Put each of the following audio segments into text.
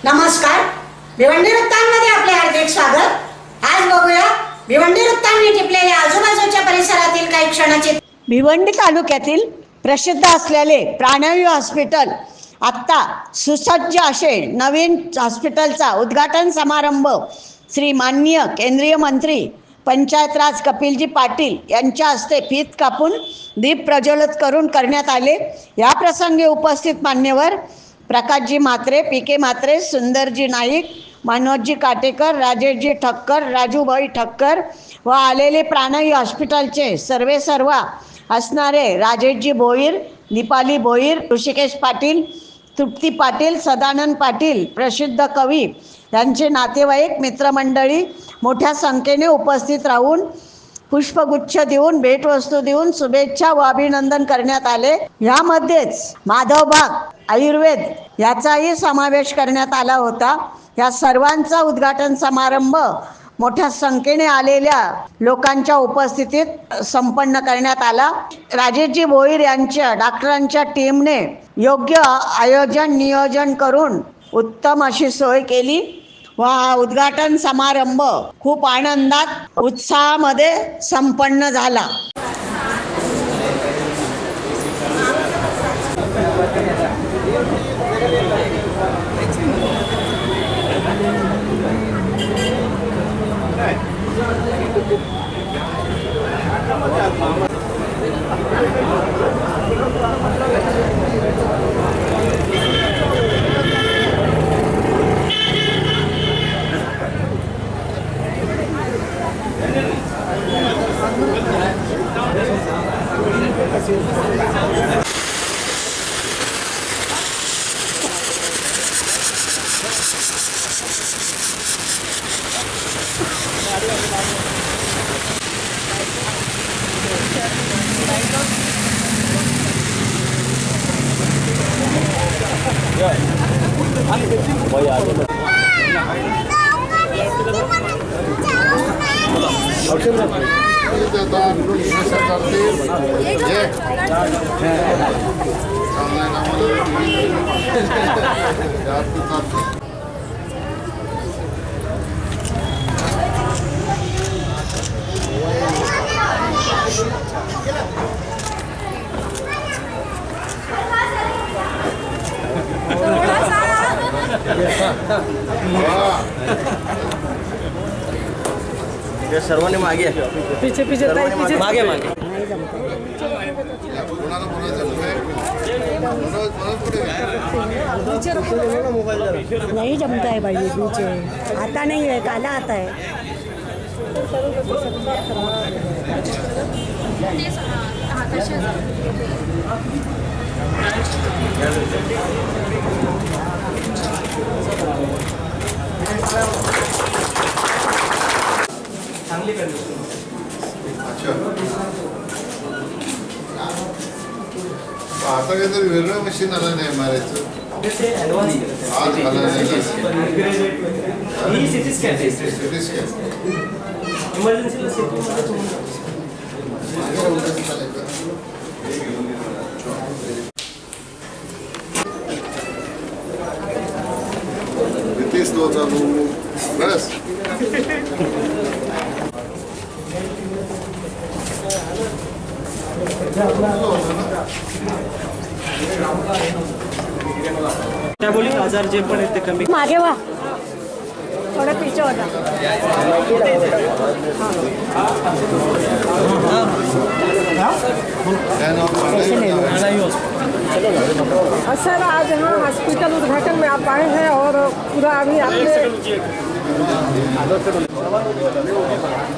नमस्कार, भिवंडी वृत्तांमध्ये आपले हार्दिक स्वागत। आज बघूया भिवंडी वृत्तांनी टिपलेल्या आजूबाजूच्या परिसरातील काही क्षणाचे। भिवंडी तालुक्यातील प्रसिद्ध असलेले प्राणवायू हॉस्पिटल आत्ता सुसज्ज असे नवीन हॉस्पिटलचा उद्घाटन समारंभ श्री माननीय केंद्रीय मंत्री पंचायत राज कपिलजी पाटील यांच्या हस्ते फीत कापून दीप प्रज्वलित करून करण्यात आले। या प्रसंगी उपस्थित मान्यवर प्रकाशजी म्हात्रे, पी.के. म्हात्रे, सुंदरजी नाईक, मनोजजी काटेकर, राजेशजी ठक्कर, राजूभाई ठक्कर व आलेले प्राणवायू हॉस्पिटलचे सर्व असणारे राजेशजी भोईर, दीपाली भोईर, ऋषिकेश पाटील, तृप्ती पाटील, सदानंद पाटील, प्रसिद्ध कवी यांचे नातेवाईक, मित्रमंडळी मोठ्या संख्येने उपस्थित राहून पुष्पगुच्छ देऊन, भेटवस्तू देऊन शुभेच्छा व अभिनंदन करण्यात आले। यामध्येच माधवबाग आयुर्वेद याचाही समावेश करण्यात आला होता। या सर्वांचा उद्घाटन समारंभ मोठ्या संख्येने आलेल्या लोकांच्या उपस्थितीत संपन्न करण्यात आला। राजेशजी भोईर यांच्या डॉक्टरांच्या टीमने योग्य आयोजन नियोजन करून उत्तम अशी सोय केली व हा उद्घाटन समारंभ खूप आनंदात उत्साहामध्ये संपन्न झाला। ये सर्वांनी मागे पीछे पीछे मागे नहीं जमता है भाई, ये पीछे आता नहीं है, काला आता है। अच्छा, आता काहीतरी वेगळं मशीन आलं नाही मारायचं आज आलं नाही सिटी स्कॅन नितीश तो चालू बस क्या बोली आजार जे पण ते कमी मागे वा, थोड़ा पीछे होता। सर, आज यहाँ हॉस्पिटल उद्घाटन में आप आए हैं और पूरा अभी आपने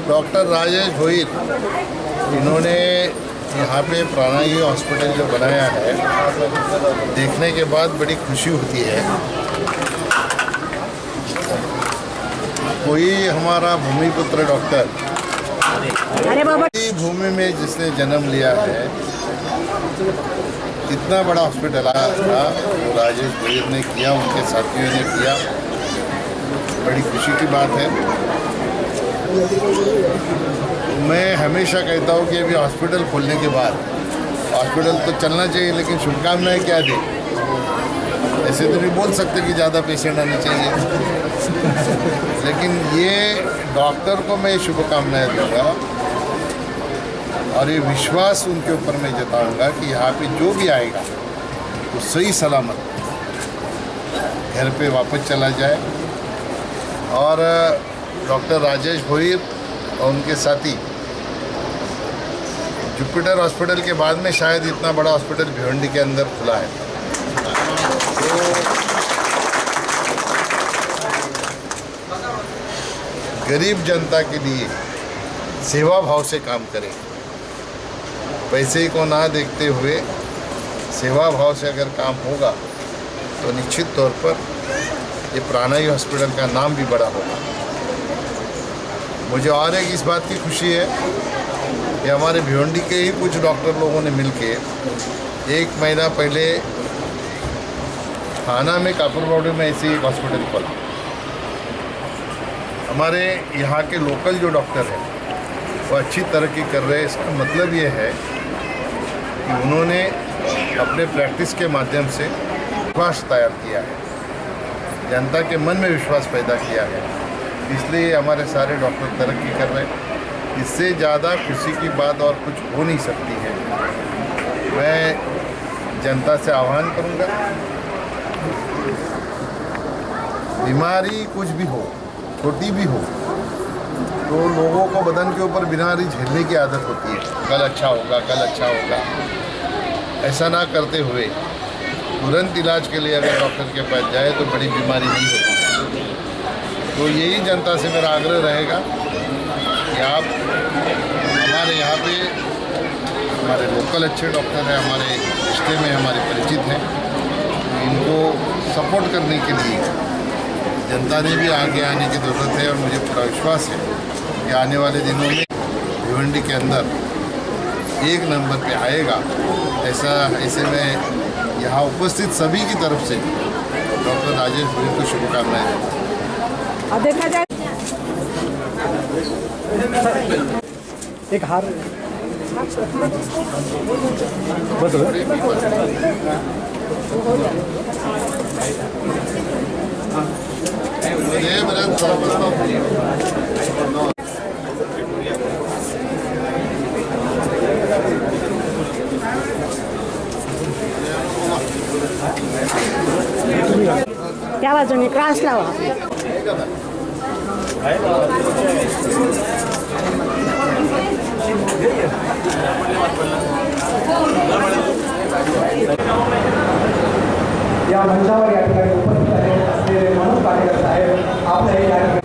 डॉक्टर राजेश भोईर इन्होंने यहाँ पे प्राणवायू हॉस्पिटल जो बनाया है देखने के बाद बड़ी खुशी होती है। कोई हमारा भूमिपुत्र डॉक्टर भूमि में जिसने जन्म लिया है, इतना बड़ा हॉस्पिटल आया था वो राजेश भोईर ने किया, उनके साथियों ने किया, बड़ी खुशी की बात है। मैं हमेशा कहता हूँ कि अभी हॉस्पिटल खोलने के बाद हॉस्पिटल तो चलना चाहिए, लेकिन शुभकामनाएं क्या दें। ऐसे तो नहीं बोल सकते कि ज़्यादा पेशेंट आने चाहिए, लेकिन ये डॉक्टर को मैं शुभकामनाएं दूंगा और ये विश्वास उनके ऊपर मैं जताऊंगा कि यहाँ पे जो भी आएगा वो सही सलामत घर पे वापस चला जाए। और डॉक्टर राजेश भोईर और उनके साथी जुपिटर हॉस्पिटल के बाद में शायद इतना बड़ा हॉस्पिटल भिवंडी के अंदर खुला है, तो गरीब जनता के लिए सेवा भाव से काम करें, पैसे को ना देखते हुए सेवा भाव से अगर काम होगा तो निश्चित तौर पर ये प्राणाई हॉस्पिटल का नाम भी बड़ा होगा। मुझे और एक इस बात की खुशी है कि हमारे भिवंडी के ही कुछ डॉक्टर लोगों ने मिलके 1 महीना पहले थाना में कापुरबाड़ी में ऐसे एक हॉस्पिटल खोला। हमारे यहाँ के लोकल जो डॉक्टर हैं वो अच्छी तरक्की कर रहे हैं। इसका मतलब ये है कि उन्होंने अपने प्रैक्टिस के माध्यम से विश्वास तैयार किया है, जनता के मन में विश्वास पैदा किया है, इसलिए हमारे सारे डॉक्टर तरक्की कर रहे हैं। इससे ज़्यादा खुशी की बात और कुछ हो नहीं सकती है। मैं जनता से आह्वान करूंगा, बीमारी कुछ भी हो, छोटी भी हो, तो लोगों को बदन के ऊपर बीमारी झेलने की आदत होती है। कल अच्छा होगा, कल अच्छा होगा, ऐसा ना करते हुए तुरंत इलाज के लिए अगर डॉक्टर के पास जाए तो बड़ी बीमारी नहीं होती। तो यही जनता से मेरा आग्रह रहेगा कि आप हमारे यहाँ पे हमारे लोकल अच्छे डॉक्टर हैं, हमारे रिश्ते में हमारे परिचित हैं, इनको सपोर्ट करने के लिए जनता ने भी आगे आने की ज़रूरत है। और मुझे पूरा विश्वास है कि आने वाले दिनों में भिवंडी के अंदर 1 नंबर पे आएगा। ऐसे में यहाँ उपस्थित सभी की तरफ से डॉक्टर राजेश भोईर को शुभकामनाएं देता हूँ। देखा जाए एक हार ये मेरा त्या बाजूने क्रॉस लावा. या मंचावर या ठिकाणी उपस्थित असलेले मनोज पाटेकर साहेब आपल्या या ठिकाणी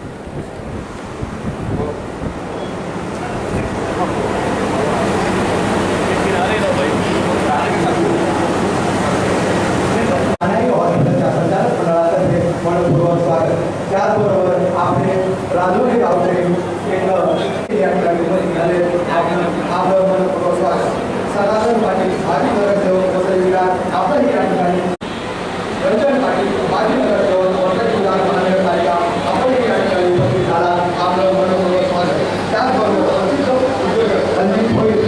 मनपूर्वक स्वागत. त्याचबरोबर आपले राजोरी गावचे एक या ठिकाणी उपस्थित झाले. आपलं मनपूर्वक स्वागत. सदानंद पाटील माजी नगरसेवक वसई विभाग आपण या ठिकाणी रंजन पाटील माजी नगरसेवक वसई विभाग महानगरपालिका आपण या ठिकाणी उपस्थित झाला. आपलं मनपूर्वक स्वागत. त्याचबरोबर प्रसिद्ध उद्योजक रणजित भोईर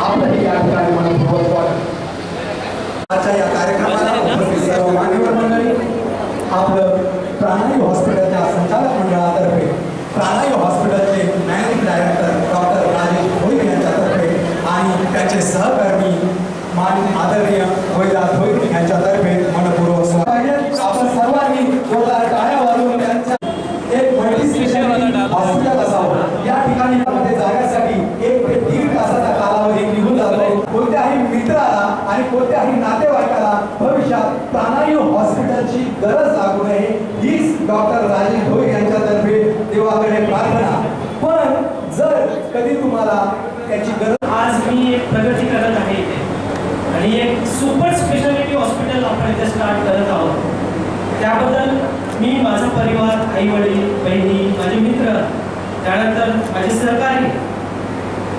आपलं या ठिकाणी मनपूर्वक स्वागत. आजच्या या कार्यक्रमाला उपस्थित सर्व मान्यवर मंडळी, आपलं प्राणाई हॉस्पिटलच्या संचालक मंडळातर्फे प्राणाई हॉस्पिटलचे managing director doctor Rajesh Bhoir यांच्यातर्फे आणि त्यांचे सहकर्मी आदरणीय वैदास भोईर यांच्यातर्फे मनपूर्वक स्वागत. आपण सर्वांनी जोरदार टाळ्या वाजवून त्यांचा एक मल्टी स्पेशालिटी हॉस्पिटल असावं. या ठिकाणी जाण्यासाठी 1 ते 1.5 तासाचा कालावधी निघून जातो. कोणत्याही मित्राला आणि कोणत्याही नातेवाईकाला भविष्यात प्राणाई हॉस्पिटलची गरज लागू नये हीच डॉक्टर राजेश भोईर यांच्यातर्फे देवाकडे प्रार्थना. पण जर कधी तुम्हाला त्याची गरज, आज मी एक प्रगती करत आहे इथे आणि एक सुपर स्पेशालिटी हॉस्पिटल आपण इथे स्टार्ट करत आहोत. त्याबद्दल मी, माझा परिवार, आई वडील, बहिणी, माझे मित्र, त्यानंतर माझे सहकारी,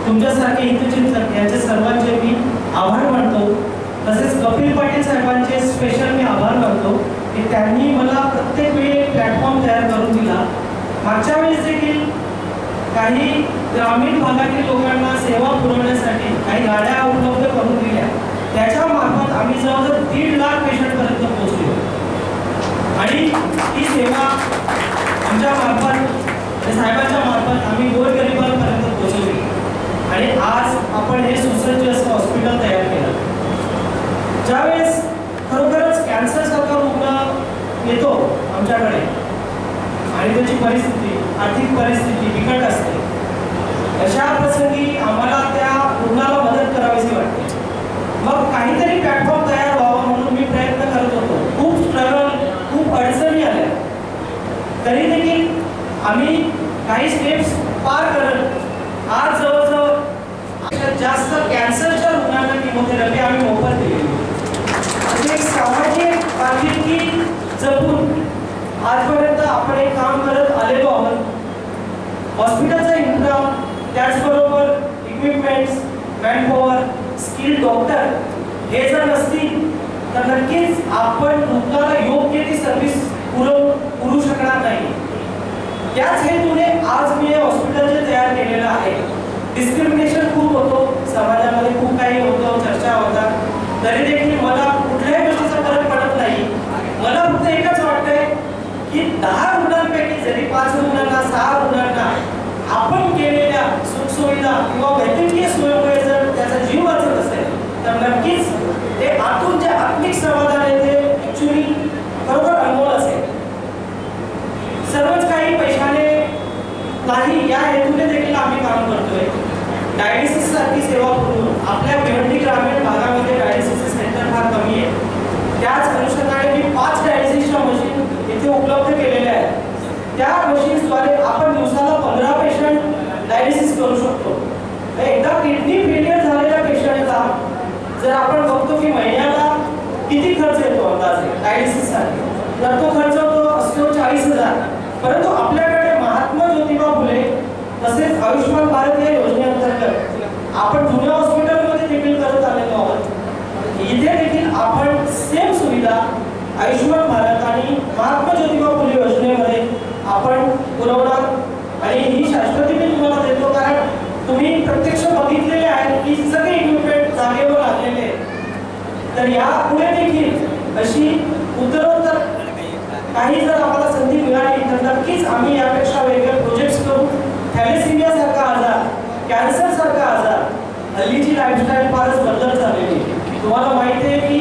तुमच्यासारखे हितचिंतक यांचे सर्वांचे मी आभार मानतो. तसेच कपिल पाटील साहेबांचे स्पेशल मी आभार मानतो की त्यांनी मला प्रत्येक वेळी एक प्लॅटफॉर्म तयार करून दिला. मागच्या वेळेस देखील काही ग्रामीण भागातील लोकांना सेवा पुरवण्यासाठी काही गाड्या उपलब्ध करून दिल्या. त्याच्या मार्फत आम्ही जवळजवळ 1.5 लाख पेशंटपर्यंत पोहोचलो. आणि ही सेवा आमच्या मार्फत साहेबांच्या मार्फत आम्ही गोरगरिबांपर्यंत पोहोचवली आणि आज आपण हे सुसज्ज असं हॉस्पिटल तयार केलं. ज्यावेळेस खरोखरच कॅन्सर सारखा रुग्ण येतो आमच्याकडे आणि त्याची परिस्थिती आर्थिक परिस्थिती बिकट असते, अशा प्रसंगी आम्हाला त्या रुग्णाला मदत करावीशी वाटते. मग काहीतरी प्लॅटफॉर्म तयार व्हावा म्हणून मी प्रयत्न करत होतो. खूप स्ट्रगल, खूप अडचणी आल्या, तरी देखील आम्ही काही स्टेप्स पार करत आज जवळजवळ जास्त कॅन्सरच्या रुग्णांना किमोथेरपी आम्ही मोफत दिली. एक सामाजिक बांधिलकी जपून आजपर्यंत आपण एक काम करत आलेलो आहोत. हॉस्पिटलचा इन्फ्रा, त्याचबरोबर इक्विपमेंट्स, मॅनपॉवर, स्किल डॉक्टर हे जर नसतील तर नक्कीच आपण रुग्णाला योग्य ती सर्व्हिस पुरवू शकणार नाही. त्याच हेतूने आज मी हे हॉस्पिटल जे तयार केलेलं आहे. डिस्क्रिमिनेशन खूप होतो समाजामध्ये, खूप काही होतं, चर्चा होतात, तरी देखील मला कुठल्याही गोष्टीचा फरक पडत नाही. मला फक्त एकच वाटतंय की 10 रुग्णांपैकी जरी 5 रुग्णांना, 6 रुग्णांना आपण केलेल्या सुखसुविधा किंवा वैद्यकीय सोयीमुळे जर त्याचा जीव वाचत असेल तर नक्कीच ते आतून जे आत्मिक समाधान आहे ते ऍक्च्युअली खरोखर अनमोल असेल. सर्वच काही पैशाने नाही या हेतूने देखील आम्ही काम करतोय. डायलिसिस सारखी सेवा पुरवून आपल्या भिवंडी ग्रामीण भागामध्ये डायलिसिस सेंटर फार कमी आहे. त्याच अनुषंगाने मी 5 डायलिसिसच्या मशीन इथे उपलब्ध केलेल्या आहेत. त्या मशीन्सद्वारे आपण दिवसाला 15 पेशंट डायलिसिस करू शकतो. एकदा किडनी फेलियर झालेल्या पेशंटचा जर आपण बघतो की महिन्याला किती खर्च येतो अंदाजे डायलिसिससाठी, तर तो खर्च असतो 40,000. परंतु आपल्याकडे महात्मा ज्योतिबा फुले तसेच आयुष्यमान भारत या योजनेअंतर्गत आपण जुन्या हॉस्पिटलमध्ये देखील करत आलेलो आहोत. इथे देखील आपण सेम सुविधा आयुष्यमान भारत आणि महात्मा ज्योतिबा फुले योजनेमध्ये आपण पुरवणार आणि ही शाश्वती मी तुम्हाला देतो, कारण तुम्ही प्रत्यक्ष बघितलेले आहे की सगळे इक्विपमेंट जागेवर आलेले आहेत. तर यापुढे देखील अशी उत्तरोत्तर काही जर आम्हाला संधी मिळाली तर नक्कीच आम्ही यापेक्षा वेगळे प्रोजेक्ट्स करू. थॅलेसिमिया सारखा आजार, कॅन्सर सारखा आजार, हल्लीची लाईफस्टाईल फारच बदलत झालेली. तुम्हाला माहिती आहे की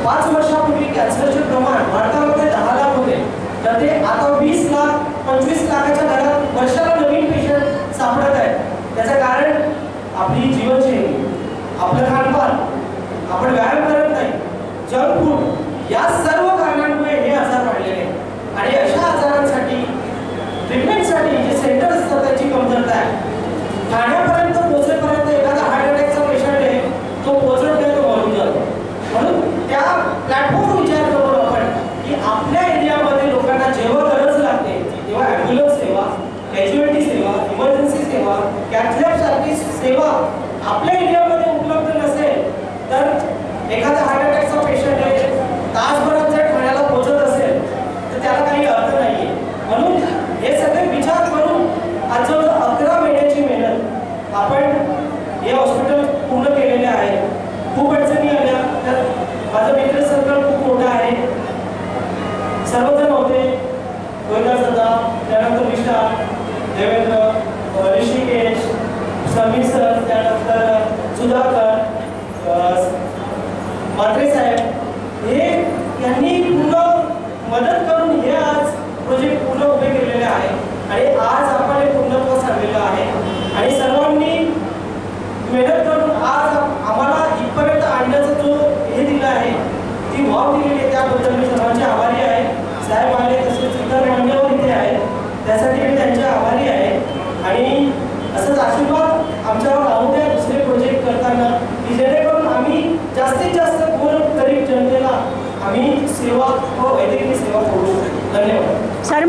5 वर्षापूर्वी कॅन्सरचे प्रमाण भारतामध्ये 10 लाख होते, तर ते आता 20 लाख 25 लाखाच्या घरात वर्षाला नवीन पेशंट सापडत आहेत. त्याचं कारण आपली जीवनशैली, आपलं खानपान, आपण व्यायाम करत नाही, जंक फूड, या सर्व कारणांमुळे हे आजार वाढलेले आहेत. आणि अशा आजारांसाठी ट्रीटमेंटसाठी जे सेंटर असतात त्याची कमतरता आहे. ठाण्यापर्यंत पोहोचेपर्यंत एखादा हार्ट अटॅकचा पेशंट आहे तो पोहोचत नाही, तो मरून जातो. म्हणून त्या प्लॅटफॉर्मवर विचार करू आपण की आपल्या एरियामध्ये लोकांना जेव्हा गरज लागते तेव्हा ॲम्ब्युलन्स सेवा, कॅज्युअल्टी सेवा, इमर्जन्सी सेवा, कॅथलॅब सारखी सेवा आपल्या एरियामध्ये उपलब्ध नसेल तर एखादा हार्ट अटॅकचा पेशंट आहे तासभरात जर ठाण्याला पोहोचत असेल तर त्याला काही अर्थ नाहीये. म्हणून हे सगळे विचार करून आज जवळ 11 महिन्याची मेहनत आपण हे हॉस्पिटल पूर्ण केलेले आहे. खूप अडचणी आल्या, तर माझं मित्र सर्कल खूप मोठं आहे. सर्वजण होते, गोविंदा सदा, त्यानंतर विशाल, देवेंद्र, ऋषिकेश, समीर सर, त्यानंतर सुधाकर, मात्रे साहेब, हे यांनी पूर्ण मदत करून हे आज प्रोजेक्ट पूर्ण उभे केलेले आहे आणि आज आपण हे पूर्णत्वास आणलेलं आहे. आणि सर्वांनी मेहनत करून आज आम्हाला इथपर्यंत आणण्याचा जो हे दिला आहे, ती वाव दिलेली आहे, त्याबद्दल मी सर्वांचे आभारी आहे. साहेब आले तसेच इतर मान्यवर इथे आहेत, त्यासाठी मी त्यांचे आभारी आहे. आणि असंच आशीर्वाद आमच्यावर राहू द्या दुसरे प्रोजेक्ट करताना, की जेणेकरून आम्ही जास्तीत जास्त गरीब जनतेला आम्ही सेवा व वैद्यकीय सेवा करू शकतो. धन्यवाद सर.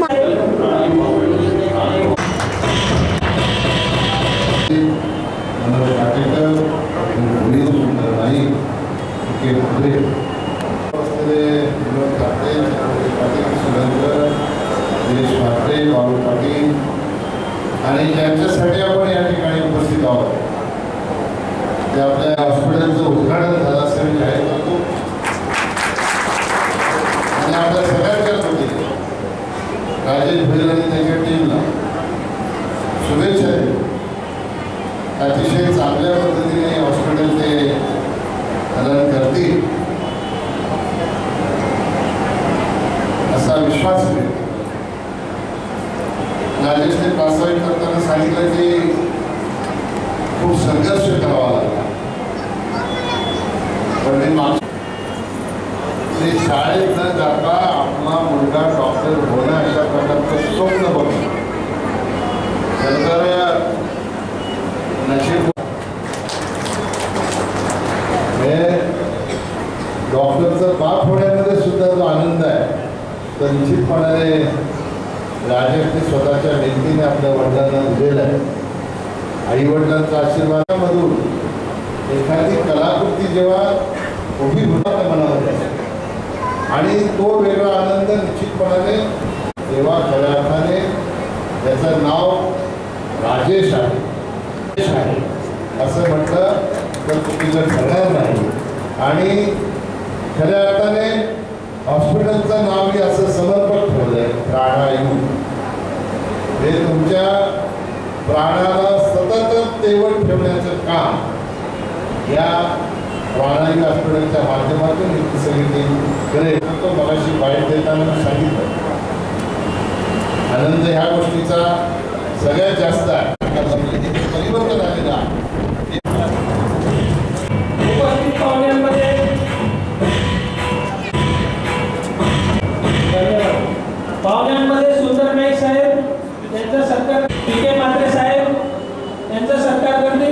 आणि ज्यांच्यासाठी आपण या ठिकाणी उपस्थित आहोत ते आपल्या हॉस्पिटलचं उद्घाटन झालं असेल जाहीर करतो. आणि आपल्या भोईर आणि त्याच्या टीमला शुभेच्छा देतो. अतिशय चांगल्या पद्धतीने हॉस्पिटल ते रन करतील असा विश्वास मिळतो. राजेशने प्रास्ताविक करताना सांगितलं की खूप संघर्ष करावा लागला, पण ते शाळेत न जाता आपला मुलगा डॉक्टर होणं अशा प्रकारचं स्वप्न बघणं तर नशीब. डॉक्टरचं बाप होण्यामध्ये सुद्धा जो आनंद आहे तर निश्चितपणाने राजेशने स्वतःच्या मेहनतीने आपल्या वडिलांना दिलेला आहे. आईवडिलांच्या आशीर्वादामधून एखादी कलाकृती जेव्हा उभी होतात मनामध्ये आणि तो वेगळा आनंद निश्चितपणाने तेव्हा खऱ्या अर्थाने त्याचं नाव राजेश आहे असं म्हटलं तर चुकीचं ठरणार नाही. आणि खऱ्या अर्थाने हॉस्पिटलचं नावही असं समर्पक ठेवलं आहे प्राणायू. हे तुमच्या प्राणाला सतत तेवढ ठेवण्याचं काम या प्राणायू हॉस्पिटलच्या माध्यमातून ही सगळी टीम करेल. तो मगाशी बाईट देताना सांगितलं आनंद ह्या गोष्टीचा सगळ्यात जास्त आहे. परिवर्तन आलेलं आहे. पाहुण्यांमध्ये सुंदर नाईक साहेब त्यांचं सरकार, पीके म्हात्रे साहेब त्यांचं सरकारकडे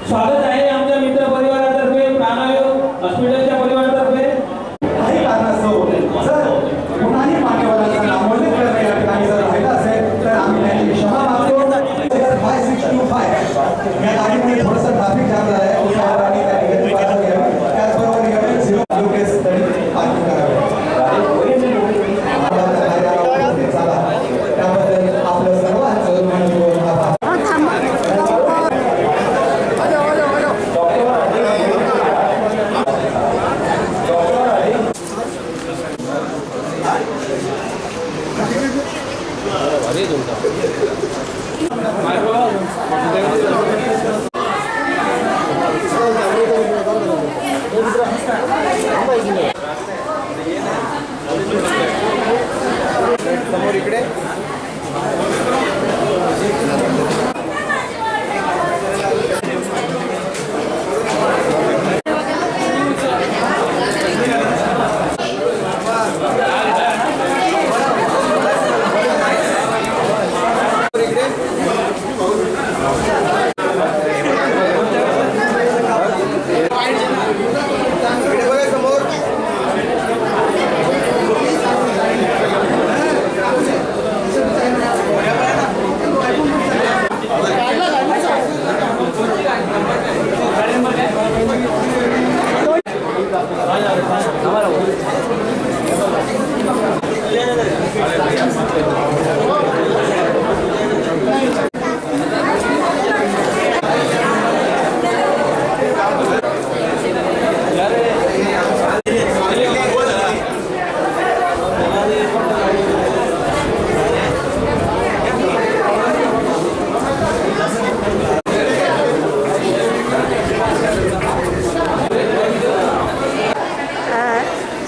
स्वागत आहे. आमच्या मित्र परिवारातर्फे, प्राणायू हॉस्पिटलच्या परिवारातर्फे. काही कारणास्तव जर कोणाही मान्यवरांचा नामोल्लेख करणं या ठिकाणी जर राहिला असेल तर आम्ही त्यांची क्षमा मागतो. 5625 या गाडीमध्ये थोडंसं ट्रॅफिक जाम झालं आहे. आणि त्या ठिकाणी बाजू घ्यावी. त्याचबरोबर या 0 योग्य स्थळी पार्किंग करावे. त्याबद्दल आपलं सर्वांचं मनपूर्वक आभार. समोर इकडे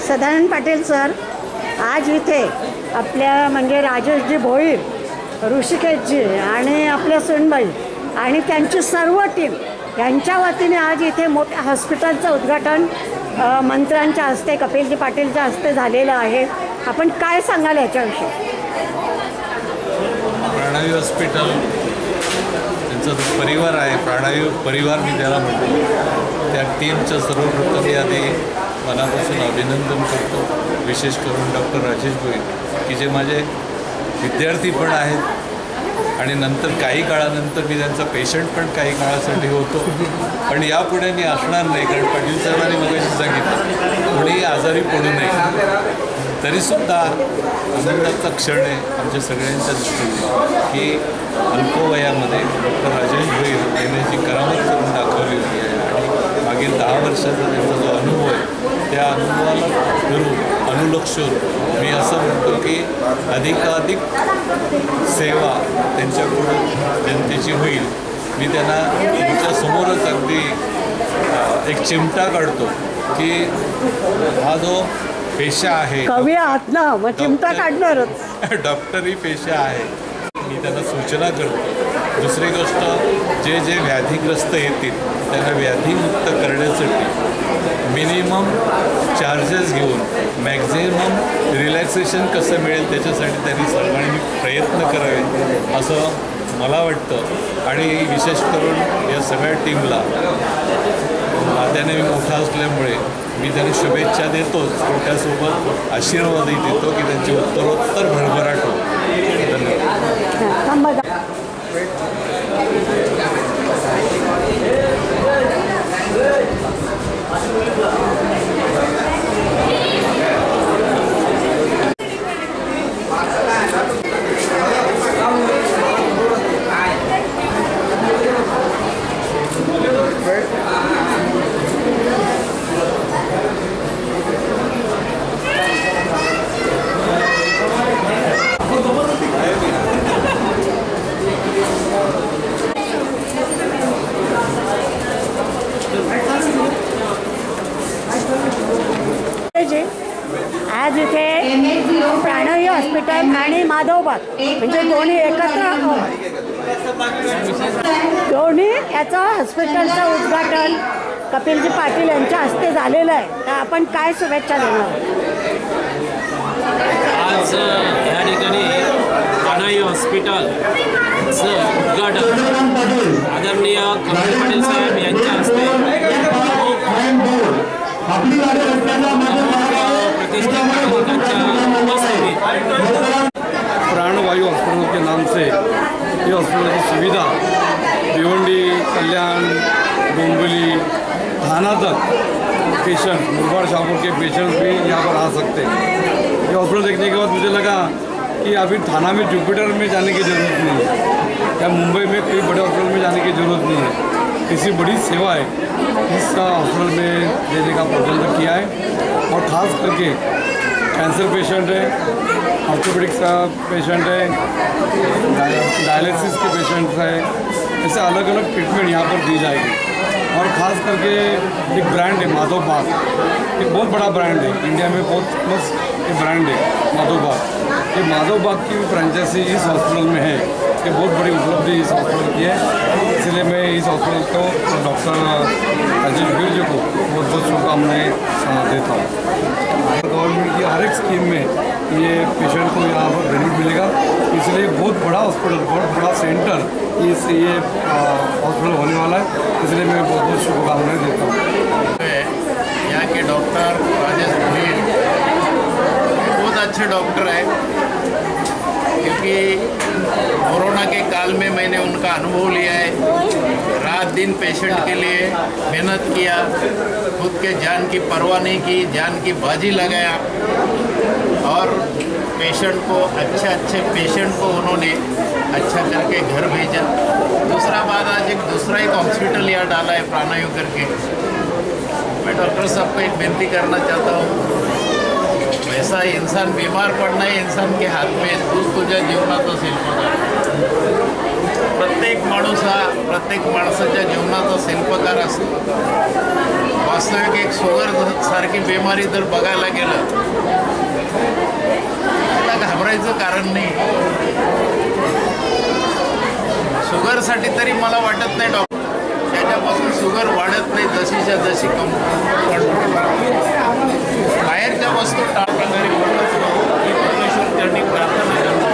सदानंद पाटील सर आज इथे आपल्या म्हणजे राजेशजी भोईर, ऋषिकेशजी आणि आपल्या सुनबाई आणि त्यांची सर्व टीम यांच्या वतीने आज इथे मोठ्या हॉस्पिटलचं उद्घाटन मंत्र्यांच्या हस्ते, कपिलजी पाटीलच्या हस्ते झालेलं आहे. आपण काय सांगाल याच्याविषयी? प्राणायू हॉस्पिटल त्यांचा जो परिवार आहे, प्राणायू परिवार मी त्याला म्हणतो, त्या टीमचं सर्वप्रथम मी आधी मनापासून अभिनंदन करतो. विशेष करून डॉक्टर राजेश भोईर की जे माझे विद्यार्थी पण आहेत आणि नंतर काही काळानंतर मी त्यांचा पेशंट पण काही काळासाठी होतो. पण यापुढे मी असणार नाही, कारण पाटील साहेबांनी मगाशी सांगितलं कोणीही आजारी पडू नये. तरीसुद्धा आनंदाचा क्षण आहे आमच्या सगळ्यांच्या दृष्टीने की अल्पवयामध्ये डॉक्टर राजेश भोईर यांनी जी करामत करून दाखवली होती आणि मागील 10 वर्षाचा त्यांचा जो अनुभव आहे त्या अनुभवाला धरून दुर्लक्ष होतं. मी असं म्हणतो की अधिकाधिक सेवा त्यांच्याकडून जनतेची होईल. मी त्यांना तुमच्यासमोरच अगदी एक चिमटा काढतो की हा जो पेशा आहे, कवी आहात ना, मग चिमटा काढणारच. डॉक्टरी पेशा आहे. मी त्यांना सूचना करतो. दुसरी गोष्ट, जे जे व्याधीग्रस्त येतील त्यांना व्याधीमुक्त करण्यासाठी मिनिमम चार्जेस घेऊन मॅक्झिमम रिलॅक्सेशन कसं मिळेल त्याच्यासाठी त्यांनी सर्वांनी प्रयत्न करावे असं मला वाटतं. आणि विशेष करून या सगळ्या टीमला नात्याने मोठा असल्यामुळे मी त्यांना शुभेच्छा देतोच, पण त्यासोबत आशीर्वादही देतो की त्यांची उत्तरोत्तर भरभराट हो. धन्यवाद. आज इथे प्राणवी हॉस्पिटल आणि माधवबाग म्हणजे दोन्ही एकत्र दोन्ही याचं हॉस्पिटलचं उद्घाटन कपिलजी पाटील यांच्या हस्ते झालेलं आहे. तर आपण काय शुभेच्छा देणार? आज या ठिकाणी प्राणवी हॉस्पिटलचं उद्घाटन आदरणीय कपिल पाटील साहेब यांच्या हस्ते प्राणवायु हॉस्पिटल के नाम से ये हॉस्पिटल की सुविधा भिवंडी, कल्याण, डोंबिवली, थाना तक पेशेंट, मुरबाड शाहपुर के पेशेंट्स भी यहाँ पर आ सकते हैं. ये हॉस्पिटल देखने के बाद मुझे लगा कि अभी थाना में जुपिटर में जाने की ज़रूरत नहीं है या मुंबई में कोई बड़े हॉस्पिटल में जाने की ज़रूरत नहीं है. इसी बड़ी सेवा है इस हॉस्पिटल में देने का प्रबंध किया है. और ख़ास करके कैंसर पेशेंट है, ऑर्थोपेडिक्स का पेशेंट है, डायलिसिस के पेशेंट्स है, ऐसे अलग अलग ट्रीटमेंट यहाँ पर दी जाएगी. और ख़ास करके एक ब्रांड है माधवबाग, एक बहुत बड़ा ब्रांड है इंडिया में, बहुत फेमस ये ब्रांड है माधवबाग. ये माधवबाग की भी फ्रेंचाइजी इस हॉस्पिटल में है. ये बहुत बड़ी उपलब्धि इस हॉस्पिटल की है. इसलिए मैं इस हॉस्पिटल को डॉक्टर राजेश वीर जी को बहुत बहुत शुभकामनाएँ देता हूँ. गवर्नमेंट की हर एक स्कीम में ये पेशेंट को यहाँ पर बेनिफिट मिलेगा. इसलिए बहुत बड़ा हॉस्पिटल, बहुत बड़ा सेंटर इस ये हॉस्पिटल होने वाला है. इसलिए मैं बहुत बहुत शुभकामनाएँ देता हूँ. यहाँ के डॉक्टर राजेश वीर बहुत अच्छे डॉक्टर है, क्योंकि कोरोना के काल में मैंने उनका अनुभव लिया है. रात दिन पेशेंट के लिए मेहनत किया, खुद के जान की परवाह नहीं की, जान की बाजी लगाया और पेशेंट को अच्छे पेशेंट को उन्होंने अच्छा करके घर भेजा. दूसरा बात, आज दूसरा एक हॉस्पिटल यहाँ डाला है प्राणवायु करके. मैं डॉक्टर साहब को एक विनती करना चाहता हूँ, वैसा इंसान बीमार पडणं हे इंसान के हात में, तू तुझ्या जीवनाचा शिल्पकार. प्रत्येक माणूस हा प्रत्येक माणसाच्या जीवनाचा शिल्पकार असतो. वास्तविक एक शुगर सारखी बिमारी जर बघायला गेलं त्याला घाबरायचं कारण नाही. शुगरसाठी तरी मला वाटत नाही डॉक्टर त्याच्यापासून शुगर वाढत नाही, जशीच्या जशी बाहेरच्या वस्तू टाळल्या तरी परमेश्वर त्यांनी प्रार्थना करतो.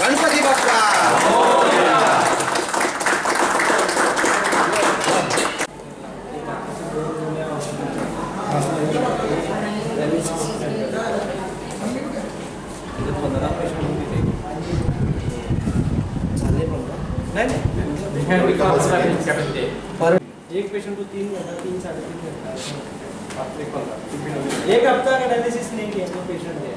गणपती बाप्पा एक पेशेंट को 3 साढ़े 3 एक हफ्ता का डायलिसिस नहीं किया तो पेशेंट है.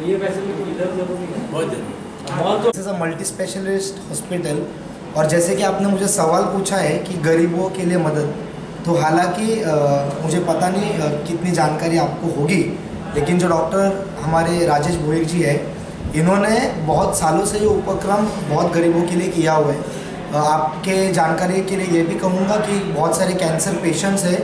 ये फैसिलिटी इधर जरूरी है, बहुत जरूरी. This is a multi specialist hospital. और जैसे कि आपने मुझे सवाल पूछा है कि गरीबों के लिए मदद, तो हालांकि मुझे पता नहीं कितनी जानकारी आपको होगी, लेकिन जो डॉक्टर हमारे राजेश भोईर जी है, इन्होंने बहुत सालों से ये उपक्रम बहुत गरीबों के लिए किया हुआ है। आपके जानकारी के लिए ये भी कहूँगा कि बहुत सारे कैंसर पेशेंट्स हैं,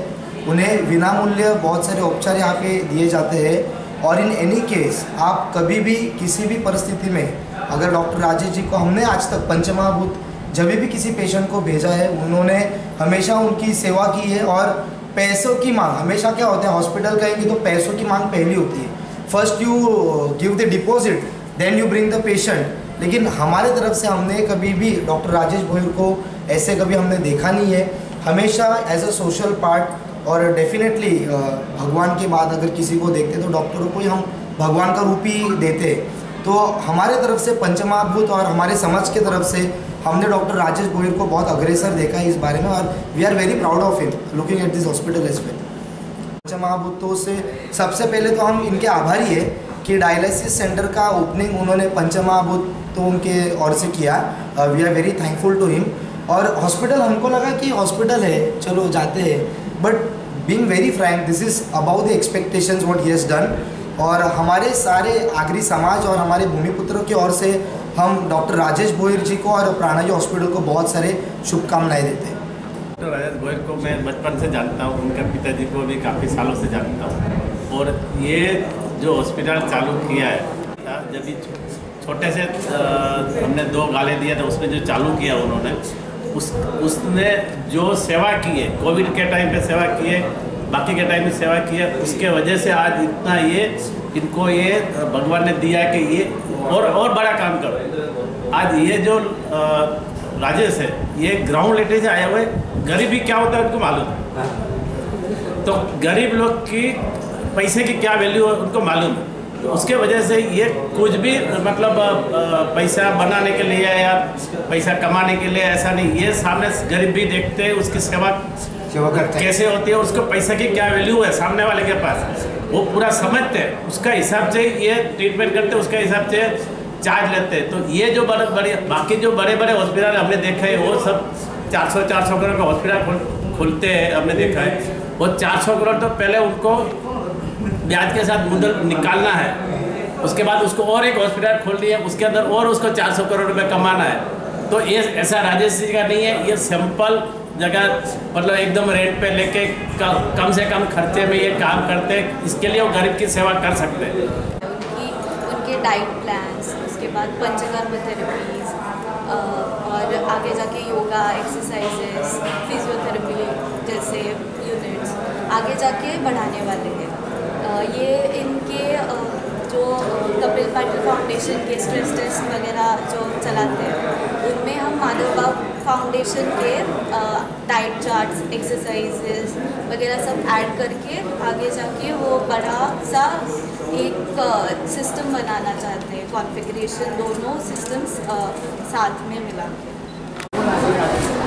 उन्हें विनामूल्य बहुत सारे उपचार यहाँ पे दिए जाते हैं। और इन एनी केस आप कभी भी किसी भी परिस्थिति में अगर डॉक्टर राजेश जी को, हमने आज तक पंचमहाभूत जब भी किसी पेशेंट को भेजा है, उन्होंने हमेशा उनकी सेवा की है। और पैसों की मांग हमेशा क्या होता है, हॉस्पिटल कहेंगे तो पैसों की मांग पहली होती है। First you give the deposit, then you bring the patient. लेकिन हमारे तरफ से हमने कभी भी डॉक्टर राजेश भोईर को ऐसे कभी हमने देखा नहीं है। हमेशा एज अ सोशल पार्ट, और डेफिनेटली भगवान के बाद अगर किसी को देखते तो डॉक्टरों को ही हम भगवान का रूप ही देते। तो हमारे तरफ से पंचमहाभूत और हमारे समाज के तरफ से हमने डॉक्टर राजेश भोईर को बहुत अग्रेसर देखा है इस बारे में, और we are very proud of him looking at this hospital as well. पंचमहाभूतों से सबसे पहले तो हम इनके आभारी है कि डायलिसिस सेंटर का ओपनिंग उन्होंने पंचमहाभूत तो उनके ओर से किया। We are very thankful to him. और हॉस्पिटल, हमको लगा कि हॉस्पिटल है, चलो जाते हैं, but being very frank, this is about the expectations what he has done. और हमारे सारे आगरी समाज और हमारे भूमिपुत्रों की ओर से हम डॉक्टर राजेश भोईर जी को और प्राणजी हॉस्पिटल को बहुत सारे शुभकामनाएं देते हैं। डॉक्टर राजेश भोईर को मैं बचपन से जानता हूँ, उनके पिताजी को भी काफ़ी सालों से जानता हूँ। और ये जो हॉस्पिटल चालू किया है, जब भी छोटे से हमने 2 गाले दिए थे, उसमें जो चालू किया उन्होंने, उसने जो सेवा की है, कोविड के टाइम पे सेवा की है, बाकी के टाइम में सेवा की है, उसके वजह से आज इतना इनको ये भगवान ने दिया कि ये और बड़ा काम करो। आज ये जो राजेश है, ये ग्राउंड लेवल से आए हुए, गरीबी क्या होता है उनको मालूम है। तो गरीब लोग की पैसे की क्या वैल्यू है उनको मालूम है। तो उसके वजह से ये कुछ भी मतलब पैसा बनाने के लिए या पैसा कमाने के लिए ऐसा नहीं, ये सामने गरीब भी देखते हैं, उसकी सेवा कैसे होती है, उसको पैसा की क्या वैल्यू है सामने वाले के पास, वो पूरा समझते हैं, उसका हिसाब से ये ट्रीटमेंट करते हैं, उसके हिसाब से चार्ज लेते हैं। तो ये जो बड़े बाकी जो बड़े बड़े हॉस्पिटल हमने देखा है, वो सब 400 करोड़ का हॉस्पिटल खोलते हैं, हमने देखा है। वो 400 करोड़ तो पहले उनको ब्याज के साथ मुद्दल निकालना है, उसके बाद उसको और एक हॉस्पिटल खोल दिया, उसके अंदर और उसको 400 करोड़ रुपए कमाना है। तो ये ऐसा राजेश जी का नहीं है, ये सिंपल जगह मतलब एकदम रेंट पे लेके कम से कम खर्चे में ये काम करते हैं, इसके लिए वो गरीब की सेवा कर सकते हैं। उनके डाइट प्लान्स, उसके बाद पंचकर्म थेरेपीज, और आगे जाके योगा एक्सरसाइजेस, फिजियोथेरेपी जैसे यूनिट्स आगे जाके बढ़ाने वाले हैं। ये इनके जो कपिल पाटिल फाउंडेशन के स्ट्रेस टेस्ट वगैरह जो चलाते हैं, उनमें हम माधव बाबू फाउंडेशन के डाइट चार्ट्स, एक्सरसाइजेस वगैरह सब ऐड करके आगे जाके वो बड़ा सा एक सिस्टम बनाना चाहते हैं, कॉन्फ़िगरेशन दोनों सिस्टम्स साथ में मिला के।